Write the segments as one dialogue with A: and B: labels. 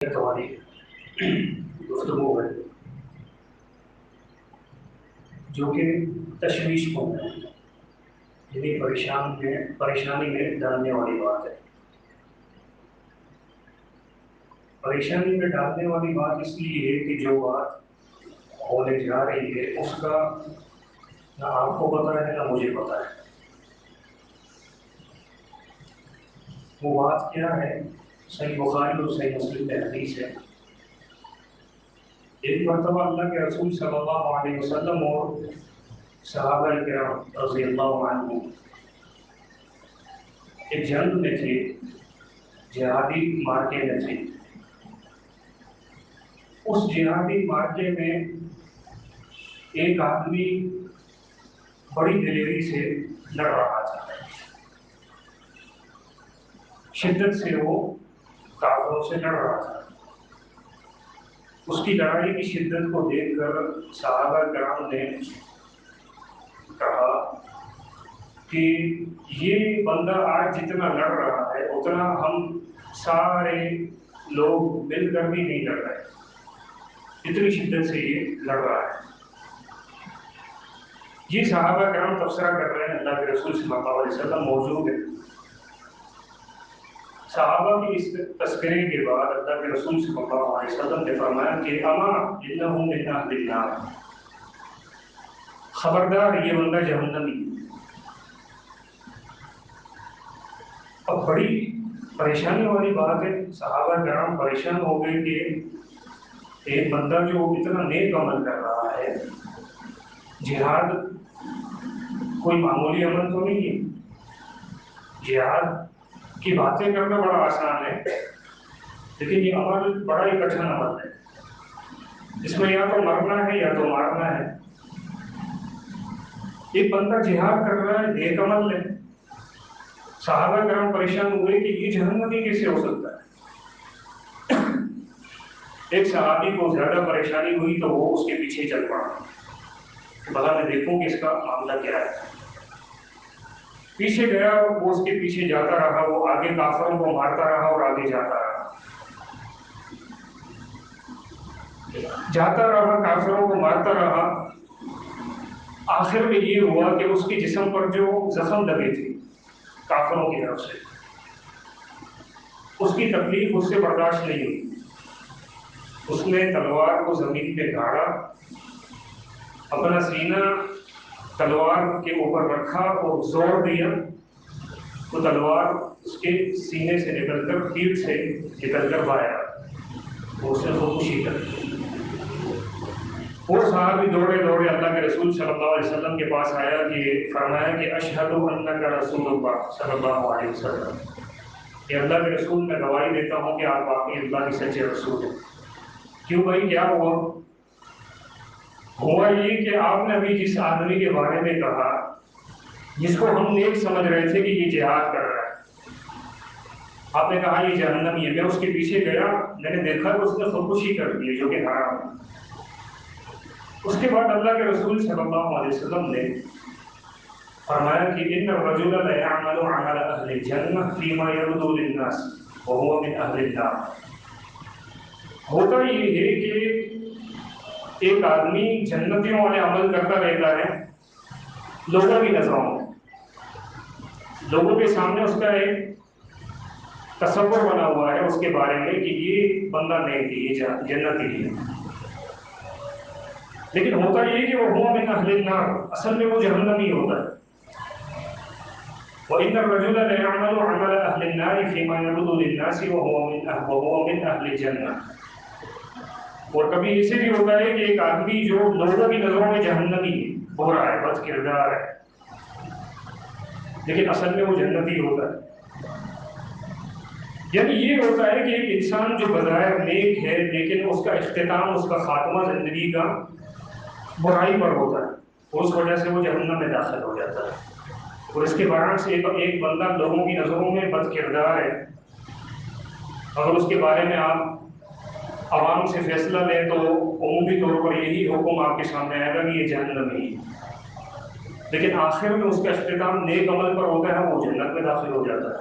A: ہماری گفتگو ہے جو کہ تشویش کو یعنی پریشانی میں ڈالنے والی بات ہے۔ پریشانی میں ڈالنے والی بات اس لیے ہے کہ جو بات ہونے جا رہی ہے اس کا نہ آپ کو پتہ ہے نہ مجھے پتہ ہے۔ وہ بات کیا ہے؟ صحیح بخاری اور صحیح مسلم میں حدیث ہے، ایک مرتبہ اللہ کے رسول صلی اللہ علیہ وسلم اور صحابہ کرام رضی اللہ عنہ ایک جنگ میں تھے، جہادی مارکے میں تھے۔ اس جہادی مارکے میں ایک آدمی بڑی دلیری سے لڑ رہا تھا، شدت سے وہ کافروں سے لڑ رہا تھا۔ اس کی لڑائی کی شدت کو دیکھ کر صحابہ کرام نے کہا کہ یہ بندہ آج جتنا لڑ رہا ہے اتنا ہم سارے لوگ مل کر بھی نہیں لڑ رہے، اتنی شدت سے یہ لڑ رہا ہے۔ یہ صحابہ کرام تبصرہ کر رہے ہیں، اللہ کے رسول صلی اللہ علیہ وسلم موجود ہے۔ صحابہ کی اس تذکرے کے بعد اللہ کے رسول صلی اللہ علیہ وسلم نے فرمایا کہ اما انہ من اہل النار، خبردار یہ بندہ جہنمی۔ اب بڑی پریشانی والی بات ہے، صحابہ کرام پریشان ہو گئے کہ ایک بندہ جو اتنا نیک عمل کر رہا ہے، جہاد کوئی معمولی عمل تو نہیں ہے، جہاد کی باتیں کرنا بڑا آسان ہے لیکن یہ عمل بڑا ہی کٹھن عمل ہے، اس میں یا تو مرنا ہے یا تو مارنا ہے۔ ایک بندہ جہاد کر رہا ہے، نیک عمل ہے، صحابہ کرام پریشان ہوئے کہ یہ جہنمی کیسے ہو سکتا ہے۔ ایک صحابی کو زیادہ پریشانی ہوئی تو وہ اس کے پیچھے چل پڑا کہ بھلا میں دیکھوں کہ اس کا معاملہ کیا ہے۔ پیچھے گیا، وہ اس کے پیچھے جاتا رہا، وہ آگے کافروں کو مارتا رہا اور آگے جاتا رہا کافروں کو مارتا رہا۔ آخر میں یہ ہوا کہ اس کے جسم پر جو زخم لگے تھے کافروں کی طرف سے، اس کی تکلیف اس سے برداشت نہیں ہوئی۔ اس نے تلوار کو زمین پہ گاڑا، اپنا سینہ تلوار کے اوپر رکھا اور زور دیا تو تلوار اس کے سینے سے نکل کر، پیٹھ سے نکل کر باہر وہ اس نے خودکشی کر دی۔ وہ صحابی دوڑے اللہ کے رسول صلی اللہ علیہ وسلم کے پاس آیا کہ فرمایا کہ اشہد انک رسول اللہ صلی اللہ علیہ وسلم، کہ اللہ کے رسول میں گواہی دیتا ہوں کہ آپ واقعی اللہ کے سچے رسول ہیں۔ کیوں بھائی کیا ہوا یہ کہ آپ نے ابھی جس آدمی کے بارے میں کہا جس کو ہم نیک سمجھ رہے تھے کہ یہ جہاد کر رہا ہے، آپ نے کہا یہ جہنمی ہے۔ میں اس کے پیچھے گیا، میں نے دیکھا کہ اس نے خودکشی کر دی جو کہ حرام ہے۔ اس کے بعد اللہ کے رسول صلی اللہ علیہ وسلم نے فرمایا کہ ان الرجل لا يعمل عمل اهل الجنہ فيما يبدو للناس وهو من اهل النار۔ ہوتا یہ ہے کہ ایک آدمی جنتیوں والے عمل کرتا رہتا ہے لوگوں کی نظروں میں، لوگوں کے سامنے اس کا ایک تصور بنا ہوا ہے اس کے بارے میں کہ یہ بندہ نیک ہے، یہ جنتی ہے، لیکن ہوتا یہ کہ وہ ہوا من اہل النار، اصل میں وہ جہنمی ہوتا ہے۔ وَإِنَّ الرَّجُلَ لَيَعْمَلُ عَمَلَ أَهْلِ النَّارِ فِيمَا يَبْدُو لِلنَّاسِ وَهُوَ مِنْ أَهْلِ الْجَنَّةِ۔ اور کبھی ایسے بھی ہوتا ہے کہ ایک آدمی جو لوگوں کی نظروں میں جہنمی ہو رہا ہے، بد کردار ہے، لیکن اصل میں وہ جنتی ہوتا ہے۔ یعنی یہ ہوتا ہے کہ ایک انسان جو بظاہر نیک ہے لیکن اس کا اختتام، اس کا خاتمہ زندگی کا برائی پر ہوتا ہے، اور اس وجہ سے وہ جہنم میں داخل ہو جاتا ہے۔ اور اس کے برعکس ایک بندہ لوگوں کی نظروں میں بد کردار ہے، اگر اس کے بارے میں آپ عوام سے فیصلہ لیں تو عمومی طور پر یہی حکم آپ کے سامنے آئے گا کہ یہ جہنمی ہے، لیکن آخر میں اس کا اختتام نیک عمل پر ہوتا ہے، وہ جنت میں داخل ہو جاتا ہے۔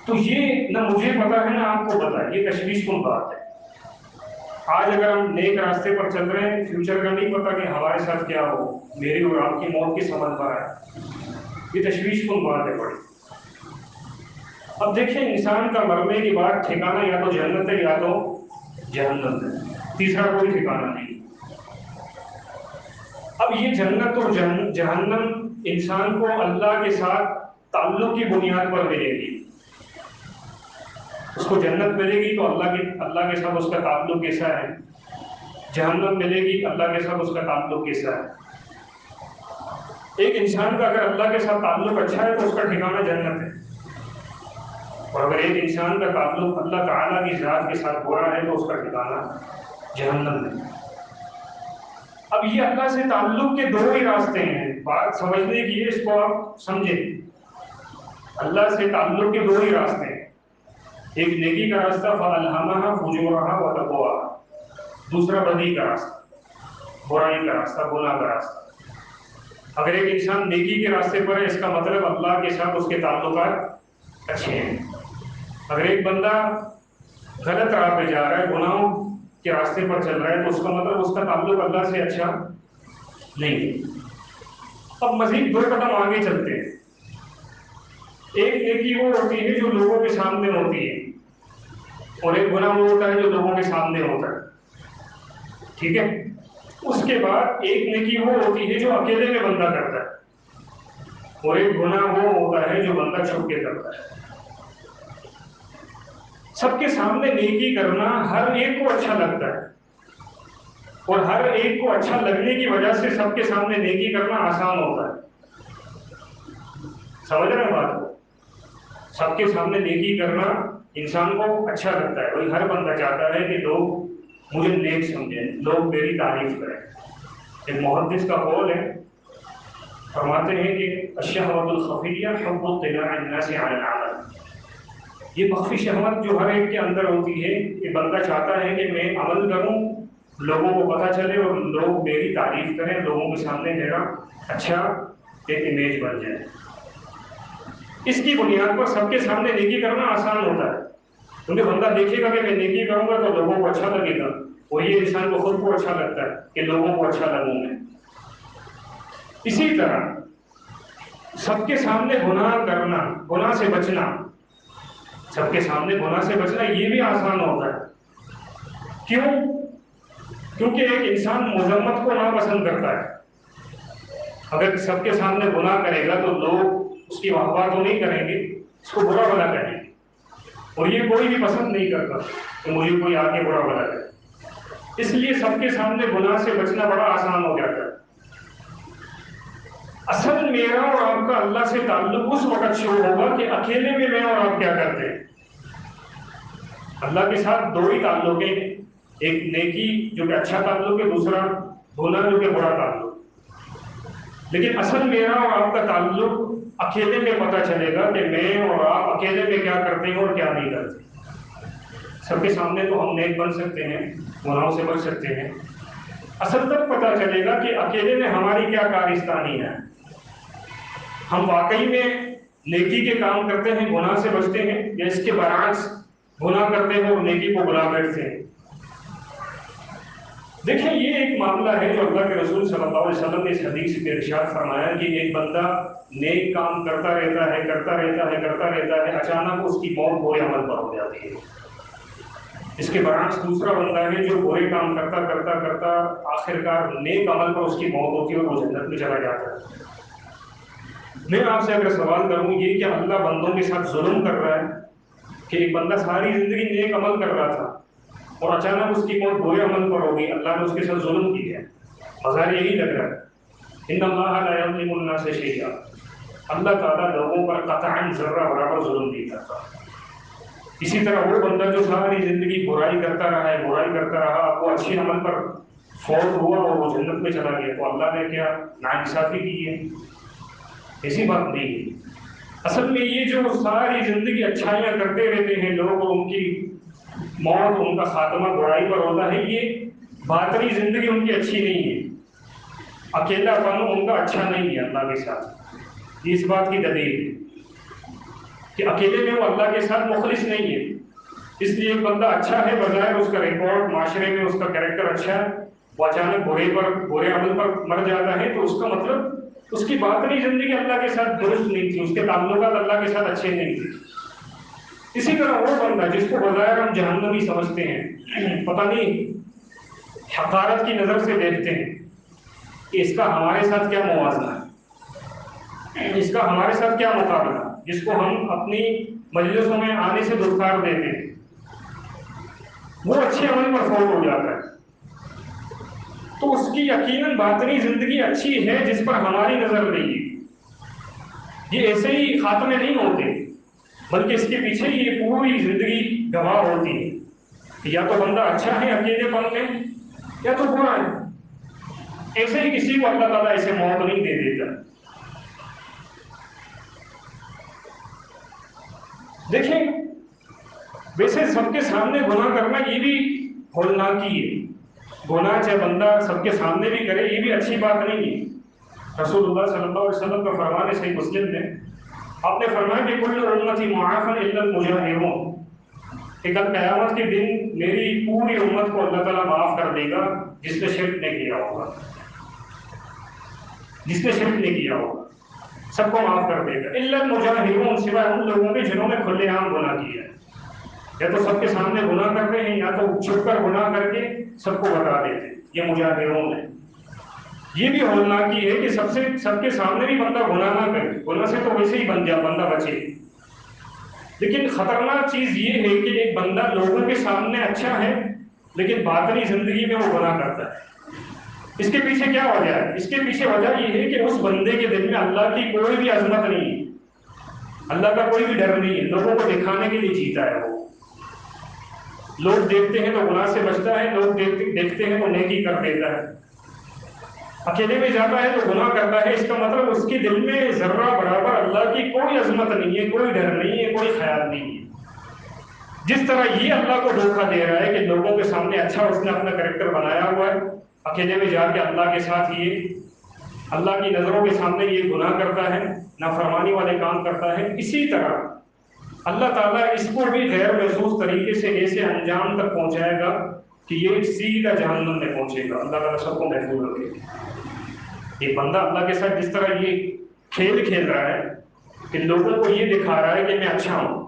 A: تو یہ نہ مجھے پتا ہے نہ آپ کو پتا ہے، یہ تشویش کن بات ہے۔ آج اگر ہم نیک راستے پر چل رہے ہیں، فیوچر کا نہیں پتا کہ ہمارے ساتھ کیا ہو، میری اور آپ کی موت کی سمجھ پر ہے، یہ تشویش کن بات ہے بڑی۔ اب دیکھیں، انسان کا مرنے کے بعد ٹھکانہ یا تو جنت ہے یا تو جہنم ہے، تیسرا کوئی ٹھکانہ نہیں۔ اب یہ جنت اور جہنم انسان کو اللہ کے ساتھ تعلق کی بنیاد پر ملے گی۔ اس کو جنت ملے گی تو اللہ کے ساتھ اس کا تعلق کیسا ہے، جہنم ملے گی اللہ کے ساتھ اس کا تعلق کیسا ہے۔ ایک انسان کا اگر اللہ کے ساتھ تعلق اچھا ہے تو اس کا ٹھکانہ جنت ہے، اور اگر ایک انسان کا تعلق اللہ تعالیٰ کی ذات کے ساتھ برا ہے تو اس کا ٹھکانہ جہنم ہے۔ اب یہ اللہ سے تعلق کے دو ہی راستے ہیں، بات سمجھنے کی ہے، اس کو آپ سمجھیں۔ اللہ سے تعلق کے دو ہی راستے ہیں، ایک نیکی کا راستہ فَأَلْهَمَهَا فُجُورَهَا وَتَقْوَاهَا، دوسرا بدی کا راستہ، برائی کا راستہ، گناہ کا راستہ۔ اگر ایک انسان نیکی کے راستے پر ہے، اس کا مطلب اللہ کے ساتھ اس کے تعلقات اچھے ہیں۔ اگر ایک بندہ غلط راہ پہ جا رہا ہے، گناہوں کے راستے پر چل رہا ہے، تو اس کا مطلب اس کا تعلق اللہ سے اچھا نہیں۔ اب مزید دو قدم آگے چلتے ہیں۔ ایک نیکی وہ ہوتی ہے جو لوگوں کے سامنے ہوتی ہے، اور ایک گناہ وہ ہوتا ہے جو لوگوں کے سامنے ہوتا ہے، ٹھیک ہے؟ اس کے بعد ایک نیکی وہ ہوتی ہے جو اکیلے میں بندہ کرتا ہے، اور ایک گناہ وہ ہوتا ہے جو بندہ چھپ کے کرتا ہے۔ سب کے سامنے نیکی کرنا ہر ایک کو اچھا لگتا ہے، اور ہر ایک کو اچھا لگنے کی وجہ سے سب کے سامنے نیکی کرنا آسان ہوتا ہے۔ سمجھ رہے ہیں بات کو؟ سب کے سامنے نیکی کرنا انسان کو اچھا لگتا ہے، وہی ہر بندہ چاہتا ہے کہ لوگ مجھے نیک سمجھیں، لوگ میری تعریف کریں۔ ایک محدث کا قول ہے، فرماتے ہیں کہ الشہوۃ الخفیہ حب اطلاع الناس علی العمل۔ یہ مخفی شہوت جو ہر ایک کے اندر ہوتی ہے، کہ بندہ چاہتا ہے کہ میں عمل کروں، لوگوں کو پتہ چلے اور لوگ میری تعریف کریں، لوگوں کے سامنے میرا اچھا ایک امیج بن جائے۔ اس کی بنیاد پر سب کے سامنے نیکی کرنا آسان ہوتا ہے، کیونکہ بندہ دیکھے گا کہ میں نیکی کروں گا تو لوگوں کو اچھا لگے گا، اور یہ انسان کو خود کو اچھا لگتا ہے کہ لوگوں کو اچھا لگوں میں۔ اسی طرح سب کے سامنے گناہ کرنا، گناہ سے بچنا، سب کے سامنے گناہ سے بچنا یہ بھی آسان ہوتا ہے۔ کیوں؟ کیونکہ ایک انسان مذمت کو ناپسند کرتا ہے۔ اگر سب کے سامنے گناہ کرے گا تو لوگ اس کی واہ واہ تو نہیں کریں گے، اس کو برا بھلا کہیں گے، اور یہ کوئی بھی پسند نہیں کرتا کہ مجھے کوئی آ کے برا بھلا کرے۔ اس لیے سب کے سامنے گناہ سے بچنا بڑا آسان ہو جاتا ہے۔ اصل میرا اور آپ کا اللہ سے تعلق اس وقت شروع ہوگا کہ اکیلے میں میں اور آپ کیا کرتے ہیں۔ اللہ کے ساتھ دو ہی تعلق ہیں، ایک نیکی جو کہ اچھا تعلق ہے، دوسرا گناہ جو کہ برا تعلق۔ لیکن اصل میرا اور آپ کا تعلق اکیلے میں پتہ چلے گا کہ میں اور آپ اکیلے میں کیا کرتے ہیں اور کیا نہیں کرتے۔ سب کے سامنے تو ہم نیک بن سکتے ہیں، گناہوں سے بچ سکتے ہیں، اصل تک پتہ چلے گا کہ اکیلے میں ہماری کیا کارستانی ہے۔ ہم واقعی میں نیکی کے کام کرتے ہیں، گناہ سے بچتے ہیں، یا اس کے برعکس گناہ کرتے ہیں اور نیکی کو بلا بیٹھتے ہیں۔ دیکھیں، یہ ایک معاملہ ہے جو اللہ کے رسول صلی اللہ علیہ وسلم نے اس حدیث میں ارشاد فرمایا کہ ایک بندہ نیک کام کرتا رہتا ہے، اچانک اس کی موت برے عمل پر ہو جاتی ہے۔ اس کے برعکس دوسرا بندہ ہے جو برے کام کرتا آخرکار نیک عمل پر اس کی موت ہوتی ہے اور وہ جنت میں چلا جاتا ہے۔ میں آپ سے اگر سوال کروں یہ کہ اللہ بندوں کے ساتھ ظلم کر رہا ہے کہ ایک بندہ ساری زندگی نیک عمل کر رہا تھا اور اچانک اس کی موت برے عمل پر ہوگی، اللہ نے اس کے ساتھ ظلم کی ہے؟ مظاہر یہی لگ رہا ہے، ان اللہ لا یظلم الناس شیئا، اللہ تعالیٰ لوگوں پر قطعاً ذرہ برابر ظلم نہیں کرتا۔ اسی طرح وہ بندہ جو ساری زندگی برائی کرتا رہا، وہ اچھے عمل پر فوت ہوا اور وہ جنت میں چلا گیا، تو اللہ نے کیا ناانصافی کی ہے؟ ایسی بات نہیں ہے۔ اصل میں یہ جو ساری زندگی اچھائیاں کرتے رہتے ہیں لوگ، اور ان کی موت، ان کا خاتمہ برائی پر ہوتا ہے، یہ باطنی زندگی ان کی اچھی نہیں ہے، اکیلا پن ان کا اچھا نہیں ہے اللہ کے ساتھ، یہ اس بات کی دلیل ہے۔ کہ اکیلے میں وہ اللہ کے ساتھ مخلص نہیں ہے. اس لیے ایک بندہ اچھا ہے، بظاہر اس کا ریکارڈ معاشرے میں اس کا کریکٹر اچھا ہے، وہ اچانک برے عمل پر مر جاتا ہے تو اس کا مطلب اس کی باطنی زندگی اللہ کے ساتھ درست نہیں تھی، اس کے تعلقات اللہ کے ساتھ اچھے نہیں تھے. اسی طرح وہ بندہ جس کو بظاہر ہم جہنمی سمجھتے ہیں، پتہ نہیں حقارت کی نظر سے دیکھتے ہیں کہ اس کا ہمارے ساتھ کیا موازنہ ہے، اس کا ہمارے ساتھ کیا مقابلہ، جس کو ہم اپنی مجلسوں میں آنے سے دھتکار دیتے ہیں، وہ اچھے عمل پر فوت ہو جاتا ہے. تو اس کی یقیناً باطنی زندگی اچھی ہے جس پر ہماری نظر نہیں ہے. یہ ایسے ہی خاتمے نہیں ہوتے، بلکہ اس کے پیچھے یہ پوری زندگی گواہ ہوتی ہے کہ یا تو بندہ اچھا ہے اکیلے پن میں، یا تو برا ہے. ایسے ہی کسی کو اللہ تعالیٰ ایسے موت نہیں دے دیتا. دیکھیں، ویسے سب کے سامنے گناہ کرنا یہ بھی ہولناکی ہے. گناہ چاہے بندہ سب کے سامنے بھی کرے، یہ بھی اچھی بات نہیں ہے. رسول اللہ صلی اللہ علیہ وسلم کا فرمان ہے صحیح مسلم میں، آپ نے فرمایا کہ کل امتی معافا الا المجاہرون، کہ کل قیامت کے دن میری پوری امت کو اللہ تعالیٰ معاف کر دے گا جس نے شرک نہیں کیا ہوگا. جس نے شرک نہیں کیا ہوگا سب کو معاف کر دے گا. الا المجاہرون، سوائے ان لوگوں کے جنہوں نے کھلے عام گناہ کیا ہے، یا تو سب کے سامنے گناہ کرتے ہیں یا تو چھپ کر گناہ کر کے سب کو بتا دیتے ہیں. یہ مجاہرون ہے. یہ بھی ہولناکی ہے کہ سب کے سامنے بھی بندہ گناہ نہ کرے. گناہ سے تو ویسے ہی بندہ بچے. لیکن خطرناک چیز یہ ہے کہ ایک بندہ لوگوں کے سامنے اچھا ہے لیکن باطنی زندگی میں وہ گناہ کرتا ہے. اس کے پیچھے کیا وجہ ہے؟ اس کے پیچھے وجہ یہ ہے کہ اس بندے کے دل میں اللہ کی کوئی بھی عظمت نہیں ہے، اللہ کا کوئی بھی ڈر نہیں ہے. لوگوں کو دکھانے کے لیے جیتا ہے. وہ لوگ دیکھتے ہیں تو گناہ سے بچتا ہے، لوگ دیکھتے ہیں تو نیکی کر دیتا ہے. اکیلے میں جاتا ہے تو گناہ کرتا ہے. اس کا مطلب اس کے دل میں ذرہ برابر اللہ کی کوئی عظمت نہیں ہے، کوئی ڈر نہیں ہے، کوئی خیال نہیں ہے. جس طرح یہ اللہ کو دھوکہ دے رہا ہے کہ لوگوں کے سامنے اچھا اس نے اپنا کریکٹر بنایا ہوا ہے، اکیلے میں جا کے اللہ کے ساتھ یہ اللہ کی نظروں کے سامنے یہ گناہ کرتا ہے، نافرمانی والے کام کرتا ہے. اسی طرح اللہ تعالیٰ اس کو بھی غیر محسوس طریقے سے ایسے انجام تک پہنچائے گا کہ یہ سیدھا جہنم میں پہنچے گا. اللہ تعالیٰ سب کو محفوظ رکھے. یہ بندہ اللہ کے ساتھ جس طرح یہ کھیل رہا ہے کہ لوگوں کو یہ دکھا رہا ہے کہ میں اچھا ہوں،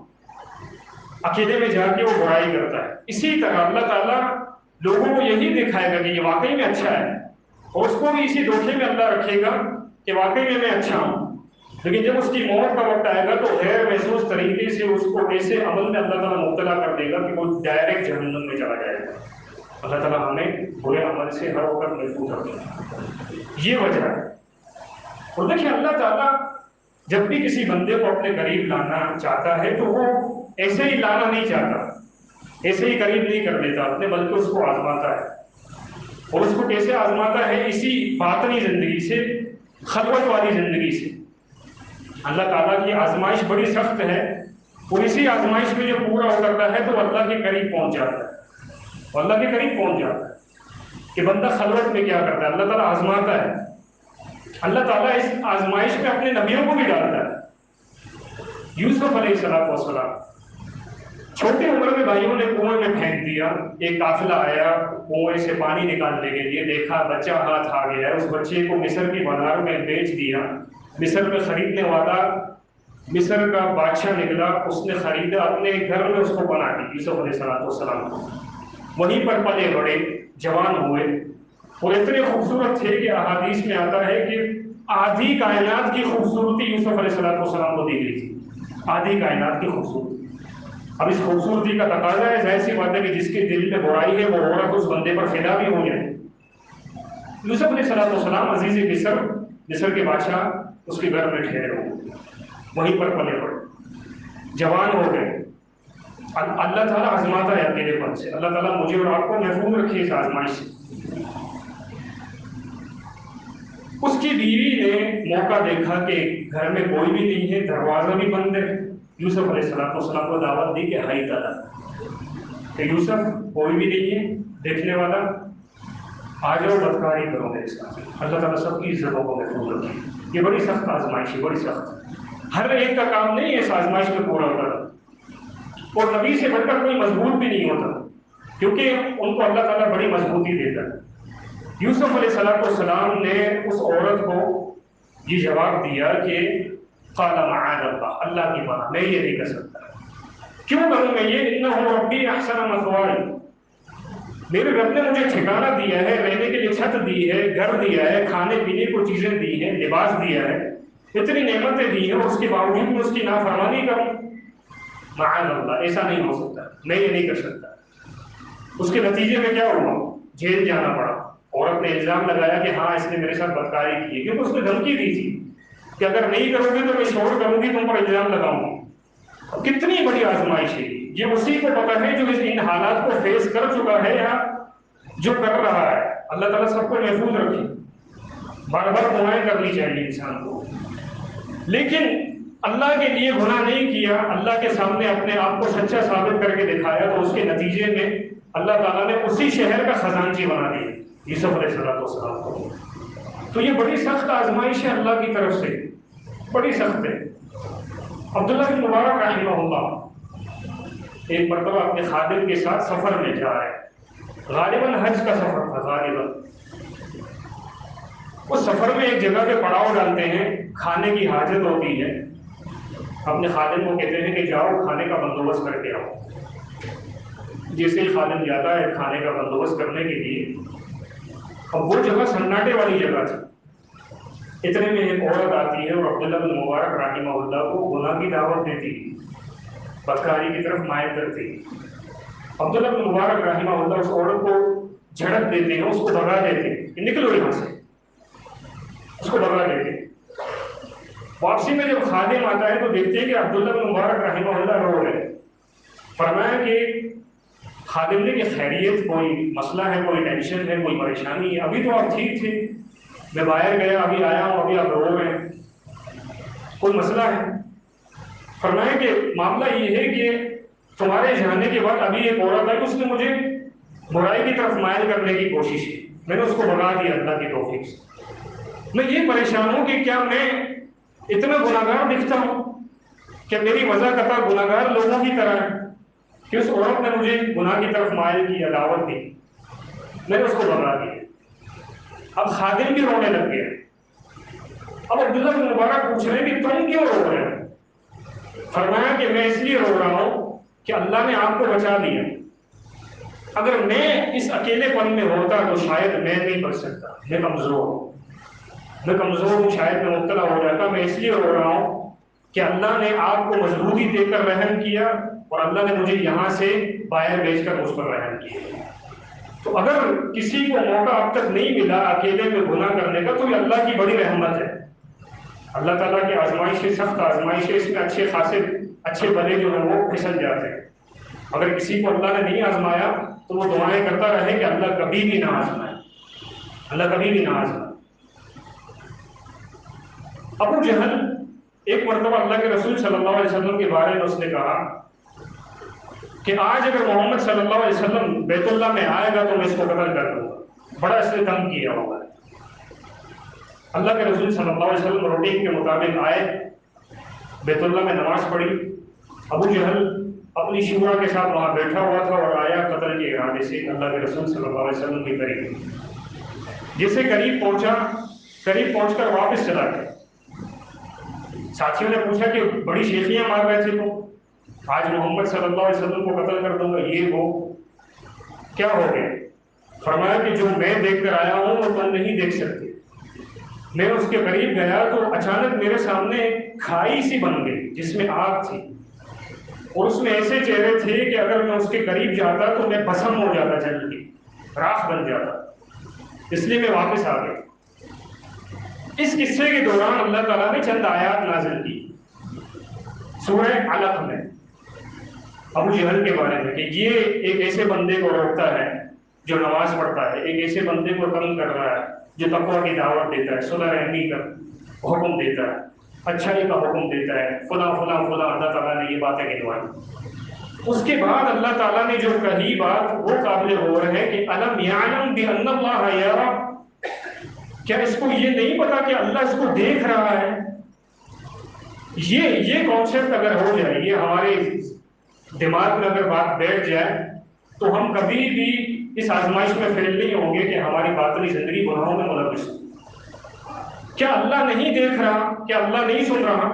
A: اکیلے میں جا کے وہ برائی کرتا ہے. اسی طرح اللہ تعالیٰ لوگوں کو یہی دکھائے گا کہ یہ واقعی میں اچھا ہے، اور اس کو بھی اسی دھوکے میں اللہ رکھے گا کہ واقعی میں اچھا ہوں. لیکن جب اس کی موت کا وقت آئے گا تو غیر محسوس طریقے سے اس کو ایسے عمل میں اللہ تعالیٰ مبتلا کر دے گا کہ وہ ڈائریکٹ جہنم میں چلا جائے گا. اللہ تعالیٰ ہمیں برے عمل سے ہر وقت محفوظ رکھے. یہ وجہ ہے. اور دیکھیں، اللہ تعالیٰ جب بھی کسی بندے کو اپنے قریب لانا چاہتا ہے تو وہ ایسے ہی لانا نہیں چاہتا، ایسے ہی قریب نہیں کر دیتا اپنے، بلکہ اس کو آزماتا ہے. اور اس کو کیسے آزماتا ہے؟ اسی باطنی زندگی سے، خلوت والی زندگی سے. اللہ تعالیٰ کی آزمائش بڑی سخت ہے، اور اسی آزمائش میں جو پورا اترتا ہے تو اللہ کے قریب پہنچ جاتا ہے. اور اللہ کے قریب پہنچ جاتا ہے کہ بندہ خلوت میں کیا کرتا ہے. اللہ تعالیٰ آزماتا ہے. اللہ تعالیٰ اس آزمائش میں اپنے نبیوں کو بھی ڈالتا ہے. یوسف علیہ السلام چھوٹی عمر میں بھائیوں نے کنویں میں پھینک دیا. ایک قافلہ آیا کنویں سے پانی نکالنے کے لیے، دیکھا بچہ ہاتھ آ گیا ہے. اس بچے کو مصر کی بازار میں بیچ دیا. مصر میں خریدنے والا مصر کا بادشاہ نکلا، اس نے خریدا، اپنے گھر میں اس کو بنا دی یوسف علیہ السلام کو. وہیں پر پلے بڑے، جوان ہوئے، اور اتنے خوبصورت تھے کہ احادیث میں آتا ہے کہ آدھی کائنات کی خوبصورتی یوسف علیہ السلام کو دی گئی تھی. آدھی کائنات کی خوبصورتی. اب اس خوبصورتی کا تقاضا ہے، ظاہر سی بات ہے کہ جس کے دل میں برائی ہے وہ عورت اس بندے پر فدا بھی ہو جائے. یوسف علیہ السلام عزیز مصر کے بادشاہ اس کے گھر میں ٹھہرے ہوئے، وہیں پر پلے پڑے، جوان ہو گئے. اللہ تعالیٰ آزماتا ہے اکیلے پن سے. اللہ تعالیٰ مجھے اور آپ کو محفوظ رکھے اس آزمائش سے. اس کی بیوی نے موقع دیکھا کہ گھر میں کوئی بھی نہیں ہے، دروازہ بھی بند ہے. یوسف علیہ السلام کو دعوت دی کہ ہائی تعالیٰ کہ یوسف کوئی بھی نہیں ہے دیکھنے والا، آ جاؤ بدکاری کرو میرے ساتھ. اللہ تعالیٰ سب کی عزتوں کو محفوظ رکھے. یہ بڑی سخت آزمائش ہے، بڑی سخت. ہر ایک کا کام نہیں ہے اس آزمائش میں پورا کرنا، اور نبی سے بڑھ کر کوئی مضبوط بھی نہیں ہوتا، کیونکہ ان کو اللہ تعالیٰ بڑی مضبوطی دیتا ہے۔ یوسف علیہ السلام نے اس عورت کو یہ جواب دیا کہ قال معاذ اللہ، اللہ کی پناہ، میں یہ نہیں کر سکتا۔ کیوں کروں میں یہ؟ انہ ربی احسن مثواي، میرے رب نے مجھے ٹھکانہ دیا ہے، رہنے کے لیے چھت دی ہے، گھر دیا ہے، کھانے پینے کو چیزیں دی ہیں، لباس دیا ہے، اتنی نعمتیں دی ہیں، اور اس کے باوجود میں اس کی نافرمانی کروں؟ معاذ اللہ، ایسا نہیں ہو سکتا، میں یہ نہیں کر سکتا۔ اس کے نتیجے میں کیا ہوا؟ جیل جانا پڑا۔ عورت نے الزام لگایا کہ ہاں اس نے میرے ساتھ بدکاری کی ہے، کیونکہ اس نے دھمکی دی تھی کہ اگر نہیں کرو گے تو میں شور کروں گی، تم پر الزام لگاؤں گی۔ کتنی بڑی آزمائش ہے یہ اسی کو پتہ ہے جو ان حالات کو فیس کر چکا ہے یا جو کر رہا ہے۔ اللہ تعالیٰ سب کو محفوظ رکھے۔ بار بار دعائیں کرنی چاہیے انسان کو، لیکن اللہ کے لیے گناہ نہیں کیا، اللہ کے سامنے اپنے آپ کو سچا ثابت کر کے دکھایا، تو اس کے نتیجے میں اللہ تعالیٰ نے اسی شہر کا خزانچی بنا دیا یوسف علیہ السلام کو۔ تو یہ بڑی سخت آزمائش ہے اللہ کی طرف سے، بڑی سخت ہے۔ عبداللہ بن مبارک رحمہ اللہ ایک مرتبہ اپنے خادم کے ساتھ سفر میں جا رہے ہیں، غالباً حج کا سفر تھا غالباً۔ اس سفر میں ایک جگہ پہ پڑاؤ ڈالتے ہیں، کھانے کی حاجت ہوتی ہے، اپنے خادم کو کہتے ہیں کہ جاؤ کھانے کا بندوبست کر کے آؤ۔ جیسے ہی خادم جاتا ہے کھانے کا بندوبست کرنے کے لیے، اب وہ جگہ سناٹے والی جگہ تھی، اتنے میں ایک عورت آتی ہے اور عبداللہ بن مبارک رحمہ اللہ کو گناہ کی دعوت دیتی، بدکاری کی طرف مائل کرتی۔ عبداللہ بن مبارک رحمہ اللہ اس عورت کو جھڑک دیتے ہیں، اس کو بھگا دیتے ہیں کہ نکلو یہاں سے، اس کو بھگا دیتے ہیں۔ واپسی میں جب خادم آتا ہے تو دیکھتے ہیں کہ عبداللہ بن مبارک رحمہ اللہ رو رہے۔ فرمایا کہ خادم نے کہ خیریت، کوئی مسئلہ ہے، کوئی ٹینشن ہے، کوئی پریشانی ہے؟ ابھی تو آپ ٹھیک تھے، میں باہر گیا، ابھی آیا ہوں، ابھی آپ رو رہے ہیں، کوئی مسئلہ ہے؟ فرمایا کہ معاملہ یہ ہے کہ تمہارے جانے کے بعد ابھی ایک عورت ہے، اس نے مجھے برائی کی طرف مائل کرنے کی کوشش کی، میں نے اس کو بھگا دیا اللہ کی توفیق سے۔ میں یہ پریشان ہوں کہ کیا میں اتنا گناہگار دکھتا ہوں کہ میری وجہ قطع گناہگار لوگوں کی طرح ہے کہ اس عورت نے مجھے گناہ کی طرف مائل کی، دعوت دی، میں نے اس کو بھگا دیا۔ اب خادم بھی رونے لگ گیا۔ اب عبداللہ بن مبارک پوچھ رہے ہیں کہ تم کیوں رو رہے ہو؟ فرمایا کہ میں اس لیے رو رہا ہوں کہ اللہ نے آپ کو بچا لیا، اگر میں اس اکیلے پن میں ہوتا تو شاید میں نہیں بچ سکتا، میں کمزور ہوں، شاید میں مبتلا ہو جاتا۔ میں اس لیے رو رہا ہوں کہ اللہ نے آپ کو مضبوطی دے کر رحم کیا، اور اللہ نے مجھے یہاں سے باہر بھیج کر مجھ پر رحم کیا۔ تو اگر کسی کو موقع اب تک نہیں ملا اکیلے میں گناہ کرنے کا، تو یہ اللہ کی بڑی رحمت ہے۔ اللہ تعالیٰ کی آزمائش ہے، سخت آزمائش ہے، اس میں اچھے خاصے اچھے بھلے جو ہیں وہ پھسل جاتے ہیں۔ اگر کسی کو اللہ نے نہیں آزمایا تو وہ دعائیں کرتا رہے کہ اللہ کبھی بھی نہ آزمائے، اللہ کبھی بھی نہ آزمائے۔ ابو جہل ایک مرتبہ اللہ کے رسول صلی اللہ علیہ وسلم کے بارے میں اس نے کہا کہ آج اگر محمد صلی اللہ علیہ وسلم بیت اللہ میں آئے گا تو میں اس کو قتل کر دوں گا، بڑا اس نے تنگ کیا ہوگا۔ اللہ کے رسول صلی اللہ علیہ وسلم روٹین کے مطابق آئے، بیت اللہ میں نماز پڑھی۔ ابو جہل اپنی شورا کے ساتھ وہاں بیٹھا ہوا تھا اور آیا قتل کے ارادے سے اللہ کے رسول صلی اللہ علیہ وسلم کے قریب۔ جیسے قریب پہنچ کر واپس چلا گیا۔ ساتھیوں نے پوچھا کہ بڑی شیخیاں مار رہے تھے تو آج محمد صلی اللہ علیہ وسلم کو قتل کر دوں گا، یہ وہ کیا ہو گیا؟ فرمایا کہ جو میں دیکھ کر آیا ہوں وہ تم نہیں دیکھ سکتے۔ میں اس کے قریب گیا تو اچانک میرے سامنے کھائی سی بن گئی جس میں آگ تھی، اور اس میں ایسے چہرے تھے کہ اگر میں اس کے قریب جاتا تو میں بھسم ہو جاتا، جل کے راکھ بن جاتا، اس لیے میں واپس آ گیا۔ اس قصے کے دوران اللہ تعالیٰ نے چند آیات نازل کی سورہ علق میں ابو جہل کے بارے میں، کہ یہ ایک ایسے بندے کو روکتا ہے جو نماز پڑھتا ہے، ایک ایسے بندے کو تنگ کر رہا ہے جو تقویٰ کی دعوت دیتا ہے، صلح رحمی کا حکم دیتا ہے، اچھائی کا حکم دیتا ہے، فلاں فلاں فلاں، اللہ تعالیٰ نے یہ باتیں گنوائی۔ اس کے بعد اللہ تعالیٰ نے جو کہی بات وہ قابل غور ہے کہ الم یعلم بان اللہ یرا، کیا اس کو یہ نہیں پتا کہ اللہ اس کو دیکھ رہا ہے؟ یہ کانسیپٹ اگر ہو جائے، یہ ہمارے دماغ میں اگر بات بیٹھ جائے تو ہم کبھی بھی اس آزمائش میں فیل نہیں ہوں گے کہ ہماری باطنی زندگی گناہوں میں ملوث ہے۔ کیا اللہ نہیں دیکھ رہا؟ کیا اللہ نہیں سن رہا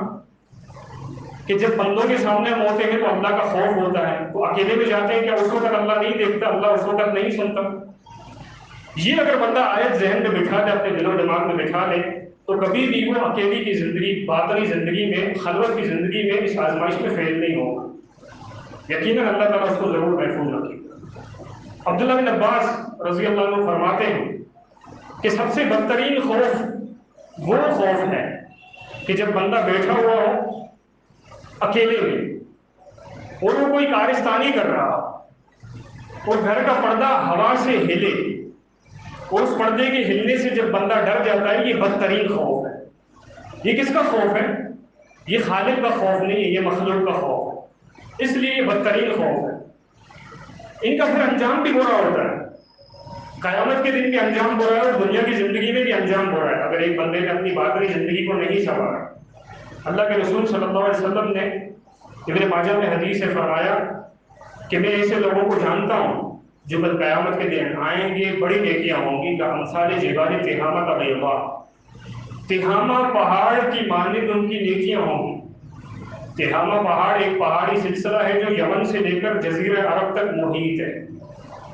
A: کہ جب بندوں کے سامنے ہم ہوتے ہیں تو اللہ کا خوف ہوتا ہے، تو اکیلے میں جاتے ہیں، کیا اس وقت اللہ نہیں دیکھتا، اللہ اس وقت نہیں سنتا؟ یہ اگر بندہ آیت ذہن میں بٹھا لے، اپنے دل و دماغ میں بٹھا لے، تو کبھی بھی وہ اکیلی کی زندگی، باطنی زندگی میں، خلوت کی زندگی میں اس آزمائش میں فیل نہیں ہوگا۔ یقیناً اللہ تعالیٰ اس کو ضرور محفوظ رکھے گا۔ عبداللہ بن عباس رضی اللہ عنہ فرماتے ہیں کہ سب سے بدترین خوف وہ خوف ہے کہ جب بندہ بیٹھا ہوا ہو اکیلے میں اور وہ کوئی کارستانی کر رہا اور گھر کا پردہ ہوا سے ہلے، اور اس پردے کے ہلنے سے جب بندہ ڈر جاتا ہے، یہ بدترین خوف ہے۔ یہ کس کا خوف ہے؟ یہ خالق کا خوف نہیں ہے، یہ مخلوق کا خوف ہے، اس لیے یہ بدترین خوف ہے۔ ان کا پھر انجام بھی برا ہوتا ہے، قیامت کے دن بھی انجام برا ہے اور دنیا کی زندگی میں بھی انجام برا ہے اگر ایک بندے نے اپنی باطنی زندگی کو نہیں سنوارا۔ اللہ کے رسول صلی اللہ علیہ وسلم نے ابن ماجہ میں حدیث سے فرمایا کہ میں ایسے لوگوں کو جانتا ہوں جو کل قیامت کے دن آئیں گے، بڑی نیکیاں ہوں گی، امثال جبال تہامہ کا بیضا، تہامہ پہاڑ کی مانند ان کی نیکیاں ہوں گی۔ تہامہ پہاڑ ایک پہاڑی سلسلہ ہے جو یمن سے لے کر جزیرہ عرب تک محیط ہے،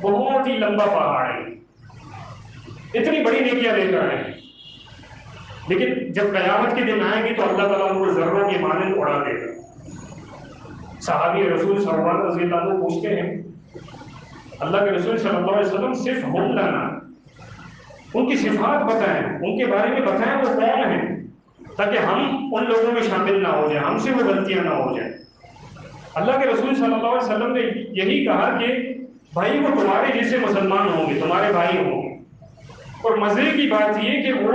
A: بہت ہی لمبا پہاڑ ہے، اتنی بڑی نیکیاں لے کر آئیں گے، لیکن جب قیامت کے دن آئیں گے تو اللہ تعالیٰ ان کو ذروں کی مانند اڑا دے گا۔ صحابی رسول صلی اللہ علیہ وسلم پوچھتے ہیں اللہ کے رسول صلی اللہ علیہ وسلم صرف ہم لانا، ان کی صفات بتائیں، ان کے بارے میں بتائیں وہ کون ہیں، تاکہ ہم ان لوگوں میں شامل نہ ہو جائیں، ہم سے وہ غلطیاں نہ ہو جائیں۔ اللہ کے رسول صلی اللہ علیہ وسلم نے یہی کہا کہ بھائی وہ تمہارے جیسے مسلمان ہوں گے، تمہارے بھائی ہوں گے، اور مزے کی بات یہ کہ وہ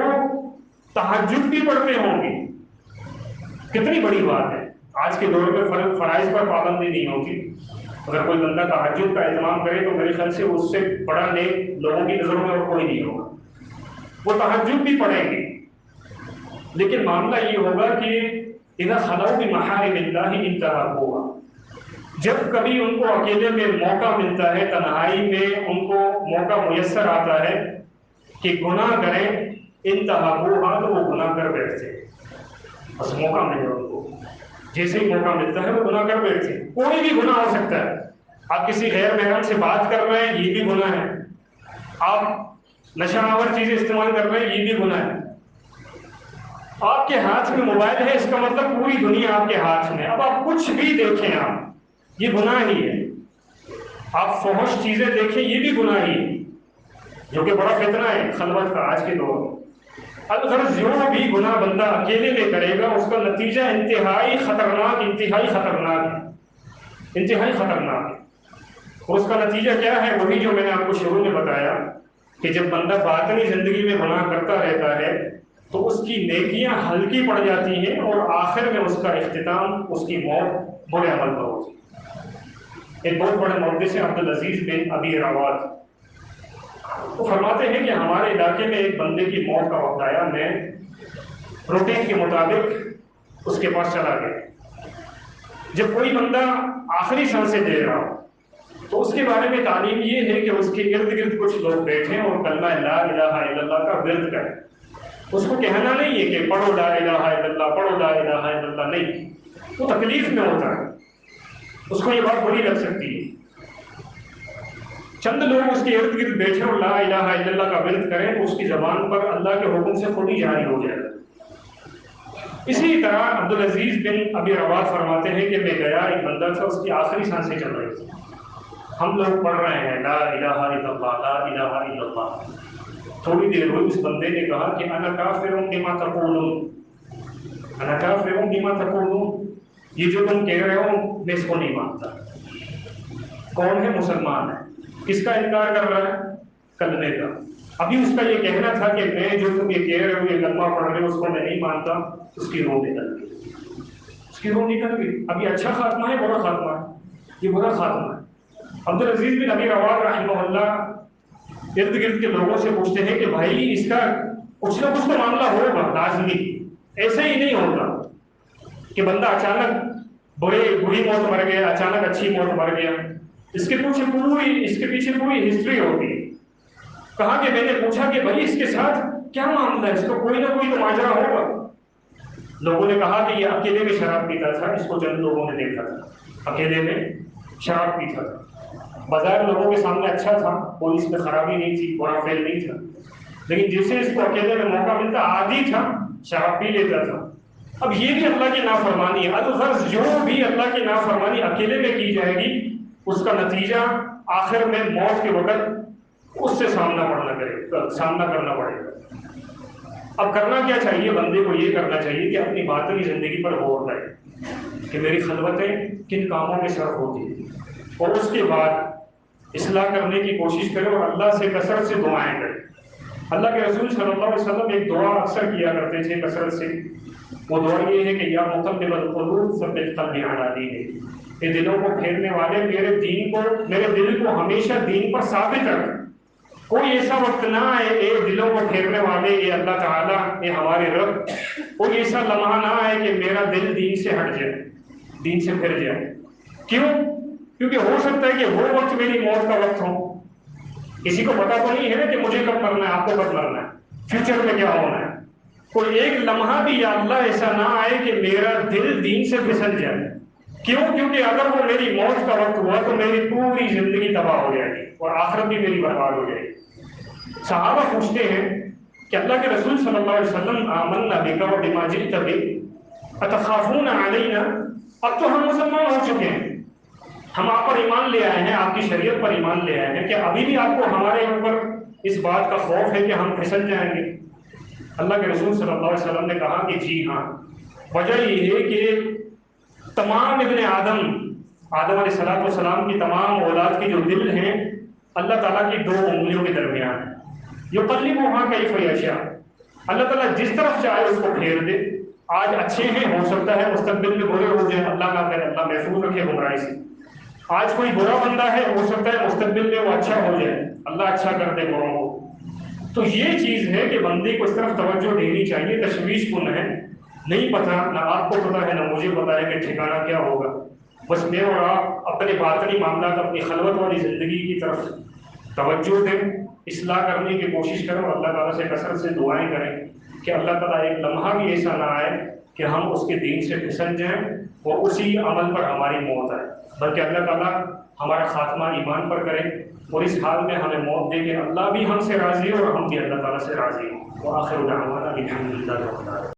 A: تہجد بھی پڑھتے ہوں گے۔ کتنی بڑی بات ہے، آج کے دور میں فرائض پر پابندی نہیں ہوتی، اگر کوئی بندہ تہجد کا اہتمام کرے تو میرے خیال سے اس سے بڑا نیک لوگوں کی نظروں میں اور کوئی نہیں ہوگا۔ وہ تہجد بھی پڑھیں گے، لیکن معاملہ یہ ہوگا کہ اذا خلوا بمحارم اللہ انتہکوہا، جب کبھی ان کو اکیلے میں موقع ملتا ہے، تنہائی میں ان کو موقع میسر آتا ہے کہ گناہ کریں، انتہکوہا، تو وہ گناہ کر بیٹھتے ہیں۔ بس موقع ملے ان کو، جیسے ہی موقع ملتا ہے وہ گناہ کر بیٹھتے ہیں۔ کوئی بھی گناہ ہو سکتا ہے، آپ کسی غیر محرم سے بات کر رہے ہیں، یہ بھی گناہ ہے، آپ نشہ آور چیزیں استعمال کر رہے ہیں، یہ بھی گناہ ہے، آپ کے ہاتھ میں موبائل ہے، اس کا مطلب پوری دنیا آپ کے ہاتھ میں، اب آپ کچھ بھی دیکھیں، آپ یہ گناہ ہی ہے۔ آپ فحش چیزیں دیکھیں، یہ بھی گناہ ہی ہے، جو کہ بڑا فتنہ ہے خلوت کا آج کے دور میں۔ اگر جو بھی گناہ بندہ اکیلے میں کرے گا اس کا نتیجہ انتہائی خطرناک ہے، انتہائی خطرناک ہے۔ اور اس کا نتیجہ کیا ہے؟ وہی جو میں نے آپ کو شروع میں بتایا کہ جب بندہ باطنی زندگی میں گناہ کرتا رہتا ہے تو اس کی نیکیاں ہلکی پڑ جاتی ہیں اور آخر میں اس کا اختتام، اس کی موت برے عمل پر ہوتی ہے۔ ایک بہت بڑے محدث ہیں عبدالعزیز بن ابی رواد، وہ فرماتے ہیں کہ ہمارے علاقے میں ایک بندے کی موت کا وقت آیا، میں روٹین کے مطابق اس کے پاس چلا گیا۔ جب کوئی بندہ آخری سانسیں دے رہا ہو تو اس کے بارے میں تعلیم یہ ہے کہ اس کے ارد گرد کچھ لوگ بیٹھیں اور کلمہ لا الہ الا اللہ کا ورد کریں۔ اس کو کہنا نہیں ہے کہ پڑھو لا الہ الا اللہ، پڑھو لا الہ الا اللہ، نہیں، وہ تکلیف میں ہوتا ہے، اس کو یہ بات بری لگ سکتی ہے۔ چند لوگ اس کے ارد گرد بیٹھے اور لا الہ الا اللہ کا ورد کریں تو اس کی زبان پر اللہ کے حکم سے خود ہی جاری ہو جائے گا۔ اسی طرح عبدالعزیز بن ابی رواد فرماتے ہیں کہ میں گیا، ایک بندہ تھا، اس کی آخری سانسیں چل رہی تھی، ہم لوگ پڑھ رہے ہیں لا الہ الا اللہ، لا الہ الا اللہ۔ تھوڑی دیر ہوئی، اس بندے نے کہا کہ انا کافر بما تقولون، انا کافر بما تقولون، یہ جو تم کہہ رہے ہو میں اس کو نہیں مانتا۔ کون ہے؟ مسلمان ہے۔ کس کا انکار کر رہا ہے؟ کلمے کا۔ ابھی اس کا یہ کہنا تھا کہ میں جو تم یہ کہہ رہے ہو، یہ کلمہ پڑھ رہے ہو، اس کو میں نہیں مانتا، اس کی روح نکل گئی، اس کی روح نکل گئی۔ ابھی اچھا خاتمہ ہے، برا خاتمہ ہے؟ یہ برا خاتمہ ہے۔ عبدالعزیز بن ابی رواد رحمہ اللہ ارد گرد کے لوگوں سے پوچھتے ہیں کہ بھائی اس کا کچھ نہ کچھ تو معاملہ ہوگا لازمی، ایسے ہی نہیں ہوتا کہ بندہ اچانک بری موت مر گیا، اچانک اچھی موت مر گیا، اس کے پیچھے پوری ہسٹری ہوتی ہے. کہا کہ میں نے پوچھا کہ بھائی اس کے ساتھ کیا معاملہ ہے، اس کو کوئی نہ کوئی تو ماجرا ہوگا. لوگوں نے کہا کہ یہ اکیلے میں شراب پیتا تھا، اس کو چند لوگوں نے دیکھا تھا اکیلے میں شراب پیتا تھا. بظاہر لوگوں کے سامنے اچھا تھا، کوئی اس میں خرابی نہیں تھی، برا فعل نہیں تھا، لیکن جیسے اس کو اکیلے میں موقع ملتا عادی تھا، شراب پی لیتا تھا. اب یہ بھی اللہ کی نافرمانی ہے. غرض جو بھی اللہ کی نافرمانی اکیلے میں کی جائے گی اس کا نتیجہ آخر میں موت کے وقت اس سے سامنا کرنا پڑے گا. اب کرنا کیا چاہیے بندے کو؟ یہ کرنا چاہیے کہ اپنی باطنی زندگی پر غور کرے کہ میری خلوتیں کن کاموں میں صرف ہوتی ہیں، اور اس کے بعد اصلاح کرنے کی کوشش کرے اور اللہ سے کثرت سے دعائیں کرے. اللہ کے رسول صلی اللہ علیہ وسلم ایک دعا اکثر کیا کرتے تھے کثرت سے. وہ دعا یہ ہے کہ یا مقلب القلوب ثبت قلبی علی دینک، کہ دلوں کو پھیرنے والے میرے دل کو ہمیشہ دین پر ثابت رکھ. کوئی ایسا وقت نہ آئے اے دلوں کو پھیرنے والے، اے اللہ تعالیٰ، اے ہمارے رب، کوئی ایسا لمحہ نہ آئے کہ میرا دل دین سے ہٹ جائے، دین سے پھر جائے. کیوں؟ کیونکہ ہو سکتا ہے کہ وہ وقت میری موت کا وقت ہو. کسی کو پتا تو نہیں ہے نا کہ مجھے کب مرنا ہے، آپ کو کب مرنا ہے، فیوچر میں کیا ہونا ہے. کوئی ایک لمحہ بھی یا اللہ ایسا نہ آئے کہ میرا دل دین سے پھسل جائے. کیوں؟ کیونکہ اگر وہ میری موت کا وقت ہوا تو میری پوری زندگی تباہ ہو جائے گی اور آخرت بھی میری برباد ہو جائے گی. صحابہ پوچھتے ہیں کہ اللہ کے رسول صلی اللہ علیہ وسلم آمنا بک وبما جئت بہ اتخافون علینا، اب تو ہم مسلمان ہو چکے ہیں، ہم آپ پر ایمان لے آئے ہیں، آپ کی شریعت پر ایمان لے آئے ہیں، کہ ابھی بھی آپ کو ہمارے اوپر اس بات کا خوف ہے کہ ہم پھسل جائیں گے؟ اللہ کے رسول صلی اللہ علیہ وسلم نے کہا کہ جی ہاں. وجہ یہ ہے کہ تمام ابن آدم علیہ السلام کی تمام اولاد کی جو دل ہیں اللہ تعالیٰ کی 2 انگلیوں کے درمیان ہے. یقلبھا کیف یشاء، اللہ تعالیٰ جس طرف چاہے اس کو پھیر دے. آج اچھے ہیں، ہو سکتا ہے مستقبل میں برے ہو جائیں، اللہ کا خیر، اللہ محفوظ رکھے گمراہی سے. آج کوئی برا بندہ ہے، ہو سکتا ہے مستقبل میں وہ اچھا ہو جائے، اللہ اچھا کر دے بروں کو. تو یہ چیز ہے کہ بندے کو اس طرف توجہ دینی چاہیے. تشویش کن ہے، نہیں پتہ، نہ آپ کو پتہ ہے نہ مجھے پتہ ہے کہ ٹھکانہ کیا ہوگا. بس میں اور آپ اپنے باطنی معاملات، اپنی خلوت والی زندگی کی طرف توجہ دیں، اصلاح کرنے کی کوشش کریں اور اللہ تعالیٰ سے کثرت سے دعائیں کریں کہ اللہ تعالیٰ ایک لمحہ بھی ایسا نہ آئے کہ ہم اس کے دین سے پھسل جائیں اور اسی عمل پر ہماری موت آئے، بلکہ اللہ تعالیٰ ہمارا خاتمہ ایمان پر کرے اور اس حال میں ہمیں موت دے کہ اللہ بھی ہم سے راضی ہے اور ہم بھی اللہ تعالیٰ سے راضی ہیں. وآخر دعوانا الحمد للہ رب العالمین.